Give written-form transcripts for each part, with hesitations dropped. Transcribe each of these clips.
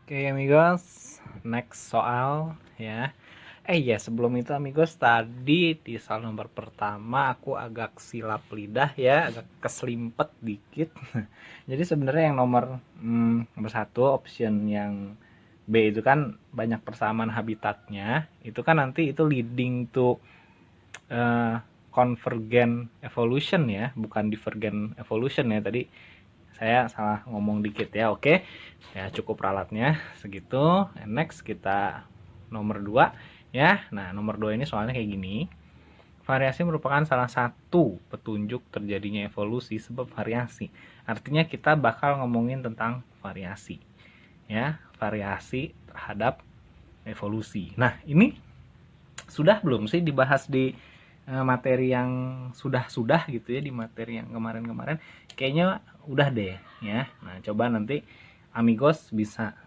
Oke amigos, next soal ya. Ya sebelum itu amigos, tadi di soal nomor pertama aku agak silap lidah ya, agak keselimpet dikit. Jadi sebenarnya yang nomor satu option yang B itu kan banyak persamaan habitatnya. Itu kan nanti itu leading to convergent evolution ya, bukan divergent evolution ya tadi. Saya salah ngomong dikit ya. Oke ya, cukup ralatnya segitu. Next kita nomor 2 ya. Nah nomor 2 ini soalnya kayak gini. Variasi merupakan salah satu petunjuk terjadinya evolusi sebab variasi. Artinya kita bakal ngomongin tentang variasi ya, variasi terhadap evolusi. Nah ini sudah belum sih dibahas di materi yang sudah gitu ya, di materi yang kemarin-kemarin kayaknya udah deh ya. Nah coba nanti amigos bisa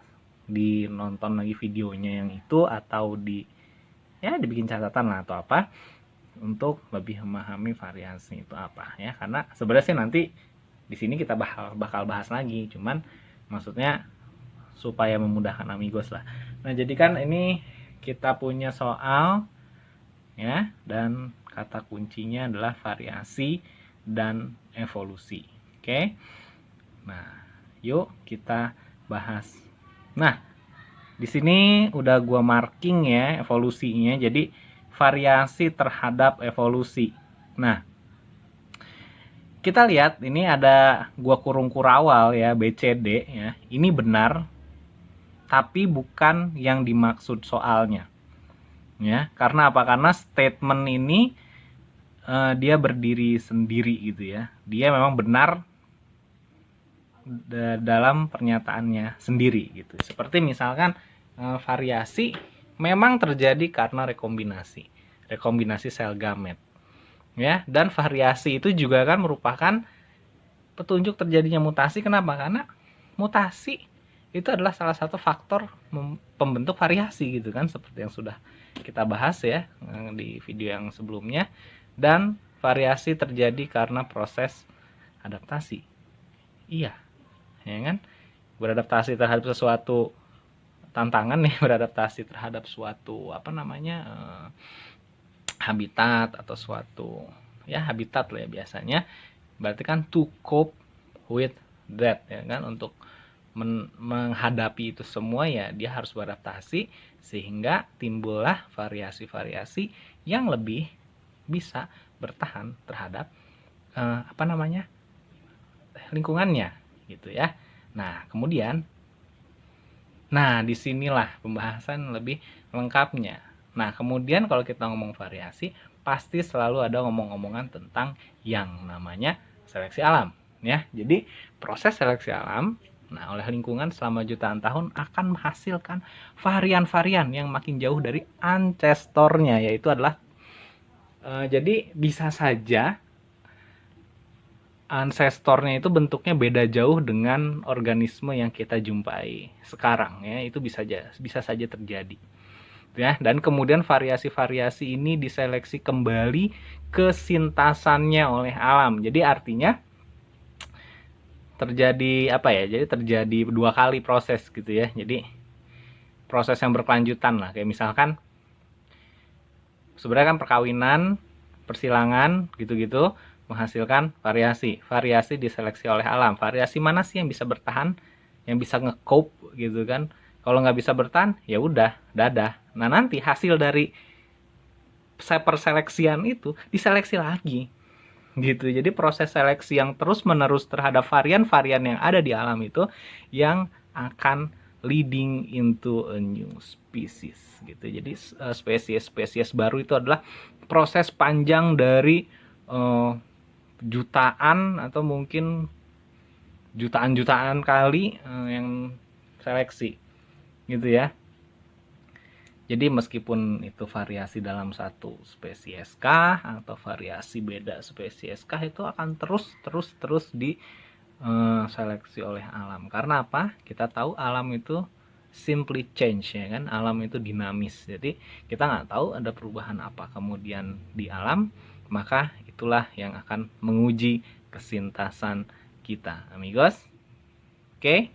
dinonton lagi videonya yang itu, atau dibikin catatan lah atau apa untuk lebih memahami variasi itu apa ya. Karena sebenarnya sih nanti di sini kita bakal bahas lagi, cuman maksudnya supaya memudahkan amigos lah. Nah jadi kan ini kita punya soal ya, dan kata kuncinya adalah variasi dan evolusi. Oke. Nah, yuk kita bahas. Nah, di sini udah gua marking ya evolusinya. Jadi variasi terhadap evolusi. Nah, kita lihat ini ada gua kurung kurawal ya, BCD ya. Ini benar, tapi bukan yang dimaksud soalnya. Ya, karena apa? Karena statement ini dia berdiri sendiri gitu ya. Dia memang benar dalam pernyataannya sendiri gitu. Seperti misalkan variasi memang terjadi karena rekombinasi sel gamet. Ya, dan variasi itu juga kan merupakan petunjuk terjadinya mutasi. Kenapa? Karena mutasi itu adalah salah satu faktor pembentuk variasi gitu kan, seperti yang sudah kita bahas ya di video yang sebelumnya. Dan variasi terjadi karena proses adaptasi. Iya, ya kan? Beradaptasi terhadap sesuatu tantangan nih, beradaptasi terhadap suatu habitat atau suatu ya habitat lah ya biasanya. Berarti kan to cope with that ya kan, untuk menghadapi itu semua ya dia harus beradaptasi, sehingga timbullah variasi-variasi yang lebih bisa bertahan terhadap lingkungannya gitu ya. Nah kemudian, disinilah pembahasan lebih lengkapnya. Nah kemudian kalau kita ngomong variasi, pasti selalu ada ngomong-ngomongan tentang yang namanya seleksi alam ya. Jadi proses seleksi alam, nah oleh lingkungan selama jutaan tahun akan menghasilkan varian-varian yang makin jauh dari ancestornya, yaitu adalah jadi bisa saja ancestornya itu bentuknya beda jauh dengan organisme yang kita jumpai sekarang ya. Itu bisa saja terjadi ya. Dan kemudian variasi-variasi ini diseleksi kembali kesintasannya oleh alam. Jadi artinya terjadi jadi terjadi dua kali proses gitu ya. Jadi proses yang berkelanjutan lah, kayak misalkan sebenarnya kan perkawinan, persilangan gitu-gitu menghasilkan variasi diseleksi oleh alam. Variasi mana sih yang bisa bertahan, yang bisa nge-cope gitu kan? Kalau nggak bisa bertahan ya udah dadah. Nah nanti hasil dari perseleksian itu diseleksi lagi gitu. Jadi proses seleksi yang terus menerus terhadap varian-varian yang ada di alam itu yang akan leading into a new species gitu. Jadi spesies-spesies baru itu adalah proses panjang dari jutaan atau mungkin jutaan-jutaan kali yang seleksi gitu ya. Jadi meskipun itu variasi dalam satu spesies kah atau variasi beda spesies kah, itu akan terus di seleksi oleh alam. Karena apa? Kita tahu alam itu simply change ya kan, alam itu dinamis. Jadi kita nggak tahu ada perubahan apa kemudian di alam, maka itulah yang akan menguji kesintasan kita amigos. Oke.